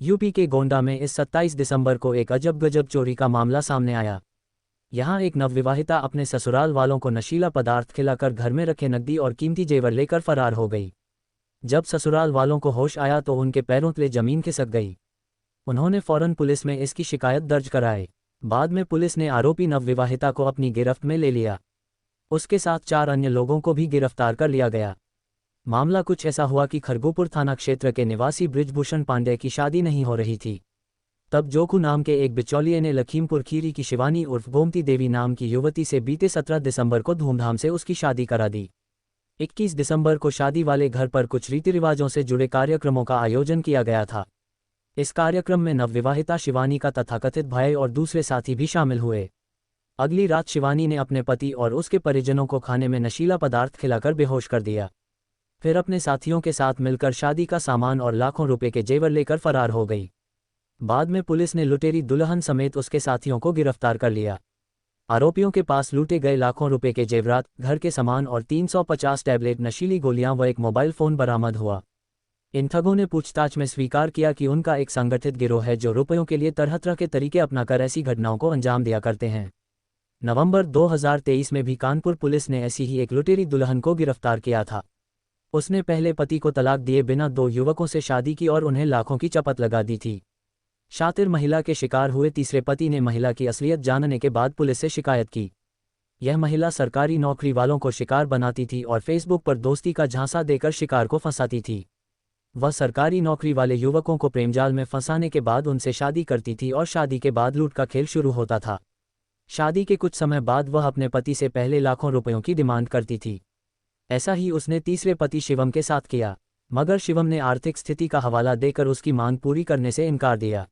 UP के गोंडा में इस 27 दिसंबर को एक अजब गजब चोरी का मामला सामने आया। यहां एक नवविवाहिता अपने ससुराल वालों को नशीला पदार्थ खिलाकर घर में रखे नकदी और कीमती जेवर लेकर फरार हो गई। जब ससुराल वालों को होश आया तो उनके पैरों तले जमीन खिसक गई। उन्होंने फौरन पुलिस में इसकी शिकायत दर्ज कराई। बाद में पुलिस ने आरोपी नवविवाहिता को अपनी गिरफ्त में ले लिया। उसके साथ 4 अन्य लोगों को भी गिरफ्तार कर लिया गया। मामला कुछ ऐसा हुआ कि खरगोपुर थाना क्षेत्र के निवासी बृजभूषण पांडे की शादी नहीं हो रही थी। तब जोखू नाम के एक बिचौलिए ने लखीमपुर खीरी की शिवानी उर्फ गोमती देवी नाम की युवती से बीते 17 दिसंबर को धूमधाम से उसकी शादी करा दी। 21 दिसंबर को शादी वाले घर पर कुछ रीति रिवाजों से जुड़े कार्यक्रमों का आयोजन किया गया था। इस कार्यक्रम में नवविवाहिता शिवानी का तथाकथित भाई और दूसरे साथी भी शामिल हुए। अगली रात शिवानी ने अपने पति और उसके परिजनों को खाने में नशीला पदार्थ खिलाकर बेहोश कर दिया। फिर अपने साथियों के साथ मिलकर शादी का सामान और लाखों रुपए के जेवर लेकर फरार हो गई। बाद में पुलिस ने लुटेरी दुल्हन समेत उसके साथियों को गिरफ्तार कर लिया। आरोपियों के पास लूटे गए लाखों रुपए के जेवरात, घर के सामान और 350 टैबलेट नशीली गोलियां व एक मोबाइल फोन बरामद हुआ। इन ठगों ने पूछताछ में स्वीकार किया कि उनका एक संगठित गिरोह है जो रुपयों के लिए तरह तरह के तरीके अपनाकर ऐसी घटनाओं को अंजाम दिया करते हैं। नवंबर 2023 में भी कानपुर पुलिस ने ऐसी ही एक लुटेरी दुल्हन को गिरफ्तार किया था। उसने पहले पति को तलाक दिए बिना 2 युवकों से शादी की और उन्हें लाखों की चपत लगा दी थी। शातिर महिला के शिकार हुए तीसरे पति ने महिला की असलियत जानने के बाद पुलिस से शिकायत की। यह महिला सरकारी नौकरी वालों को शिकार बनाती थी और फेसबुक पर दोस्ती का झांसा देकर शिकार को फंसाती थी। वह सरकारी नौकरी वाले युवकों को प्रेमजाल में फंसाने के बाद उनसे शादी करती थी और शादी के बाद लूट का खेल शुरू होता था। शादी के कुछ समय बाद वह अपने पति से पहले लाखों रुपयों की डिमांड करती थी। ऐसा ही उसने तीसरे पति शिवम के साथ किया, मगर शिवम ने आर्थिक स्थिति का हवाला देकर उसकी मांग पूरी करने से इनकार दिया।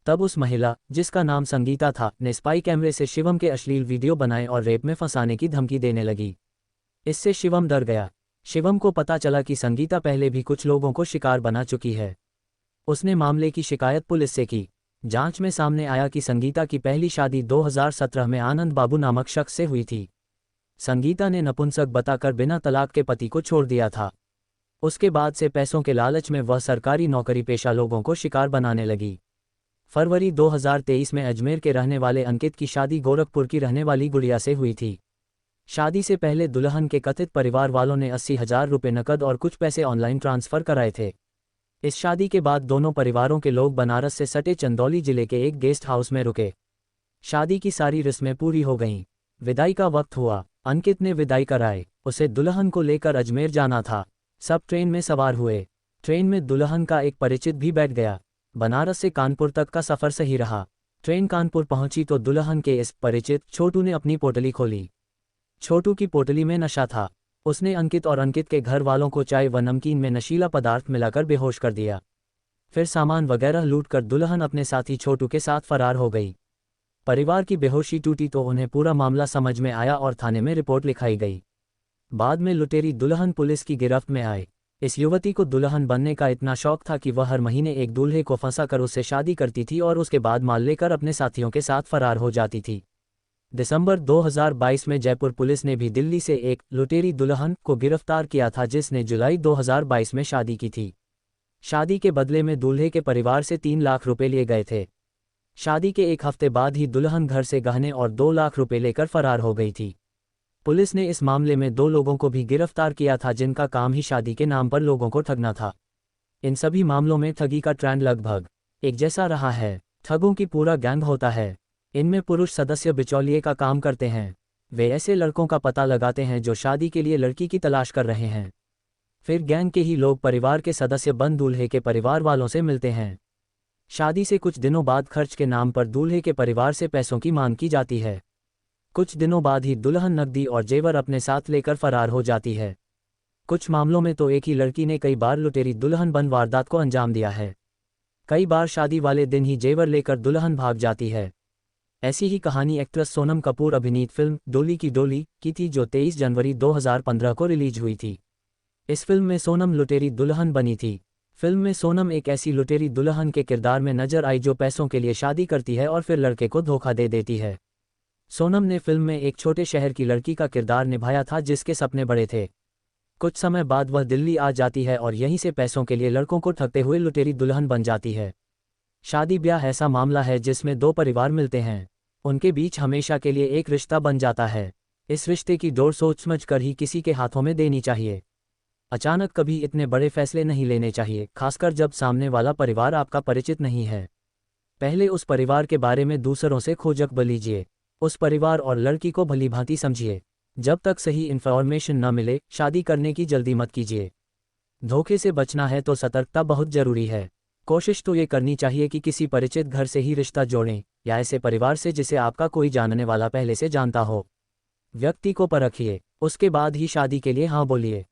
तब उस महिला, जिसका नाम संगीता था, ने स्पाई कैमरे से शिवम के अश्लील वीडियो बनाए और रेप में फंसाने की धमकी देने लगी। इससे शिवम डर गया। शिवम को पता चला कि संगीता पहले भी कुछ लोगों को शिकार बना चुकी है। उसने मामले की शिकायत पुलिस से की। जांच में सामने आया कि संगीता की पहली शादी 2017 में आनंद बाबू नामक शख्स से हुई थी। संगीता ने नपुंसक बताकर बिना तलाक के पति को छोड़ दिया था। उसके बाद से पैसों के लालच में वह सरकारी नौकरी पेशा लोगों को शिकार बनाने लगी। फरवरी 2023 में अजमेर के रहने वाले अंकित की शादी गोरखपुर की रहने वाली गुड़िया से हुई थी। शादी से पहले दुल्हन के कथित परिवार वालों ने 80,000 रुपये नकद और कुछ पैसे ऑनलाइन ट्रांसफर कराए थे। इस शादी के बाद दोनों परिवारों के लोग बनारस से सटे चंदौली जिले के एक गेस्ट हाउस में रुके। शादी की सारी रस्में पूरी हो गईं। विदाई का वक्त हुआ। अंकित ने विदाई कराई। उसे दुल्हन को लेकर अजमेर जाना था। सब ट्रेन में सवार हुए। ट्रेन में दुल्हन का एक परिचित भी बैठ गया। बनारस से कानपुर तक का सफ़र सही रहा। ट्रेन कानपुर पहुंची तो दुल्हन के इस परिचित छोटू ने अपनी पोटली खोली। छोटू की पोटली में नशा था। उसने अंकित और अंकित के घर वालों को चाय व नमकीन में नशीला पदार्थ मिलाकर बेहोश कर दिया। फिर सामान वगैरह लूटकर दुल्हन अपने साथी छोटू के साथ फरार हो गई। परिवार की बेहोशी टूटी तो उन्हें पूरा मामला समझ में आया और थाने में रिपोर्ट लिखाई गई। बाद में लुटेरी दुल्हन पुलिस की गिरफ्त में आई। इस युवती को दुल्हन बनने का इतना शौक था कि वह हर महीने एक दूल्हे को फंसाकर उससे शादी करती थी और उसके बाद माल लेकर अपने साथियों के साथ फरार हो जाती थी। दिसंबर 2022 में जयपुर पुलिस ने भी दिल्ली से एक लुटेरी दुल्हन को गिरफ्तार किया था जिसने जुलाई 2022 में शादी की थी। शादी के बदले में दूल्हे के परिवार से 3 लाख रुपए लिए गए थे। शादी के एक हफ्ते बाद ही दुल्हन घर से गहने और 2 लाख रुपए लेकर फरार हो गई थी। पुलिस ने इस मामले में 2 लोगों को भी गिरफ्तार किया था जिनका काम ही शादी के नाम पर लोगों को ठगना था। इन सभी मामलों में ठगी का ट्रेंड लगभग एक जैसा रहा है। ठगों की पूरा गैंग होता है। इनमें पुरुष सदस्य बिचौलिए का काम करते हैं। वे ऐसे लड़कों का पता लगाते हैं जो शादी के लिए लड़की की तलाश कर रहे हैं। फिर गैंग के ही लोग परिवार के सदस्य बन दूल्हे के परिवार वालों से मिलते हैं। शादी से कुछ दिनों बाद खर्च के नाम पर दूल्हे के परिवार से पैसों की मांग की जाती है। कुछ दिनों बाद ही दुल्हन नकदी और जेवर अपने साथ लेकर फरार हो जाती है। कुछ मामलों में तो एक ही लड़की ने कई बार लुटेरी दुल्हन बन वारदात को अंजाम दिया है। कई बार शादी वाले दिन ही जेवर लेकर दुल्हन भाग जाती है। ऐसी ही कहानी एक्ट्रेस सोनम कपूर अभिनीत फिल्म डोली की डोली की थी जो 23 जनवरी 2015 को रिलीज हुई थी। इस फिल्म में सोनम लुटेरी दुल्हन बनी थी। फिल्म में सोनम एक ऐसी लुटेरी दुल्हन के किरदार में नजर आई जो पैसों के लिए शादी करती है और फिर लड़के को धोखा दे देती है। सोनम ने फिल्म में एक छोटे शहर की लड़की का किरदार निभाया था जिसके सपने बड़े थे। कुछ समय बाद वह दिल्ली आ जाती है और यहीं से पैसों के लिए लड़कों को ठगते हुए लुटेरी दुल्हन बन जाती है। शादी ब्याह ऐसा मामला है जिसमें दो परिवार मिलते हैं, उनके बीच हमेशा के लिए एक रिश्ता बन जाता है। इस रिश्ते की डोर सोच समझ कर ही किसी के हाथों में देनी चाहिए। अचानक कभी इतने बड़े फैसले नहीं लेने चाहिए, खासकर जब सामने वाला परिवार आपका परिचित नहीं है। पहले उस परिवार के बारे में दूसरों से खोजखबीर लीजिए। उस परिवार और लड़की को भलीभांति समझिए। जब तक सही इन्फॉर्मेशन न मिले, शादी करने की जल्दी मत कीजिए। धोखे से बचना है तो सतर्कता बहुत जरूरी है। कोशिश तो ये करनी चाहिए कि किसी परिचित घर से ही रिश्ता जोड़ें, या ऐसे परिवार से जिसे आपका कोई जानने वाला पहले से जानता हो। व्यक्ति को परखिए, उसके बाद ही शादी के लिए हाँ बोलिए।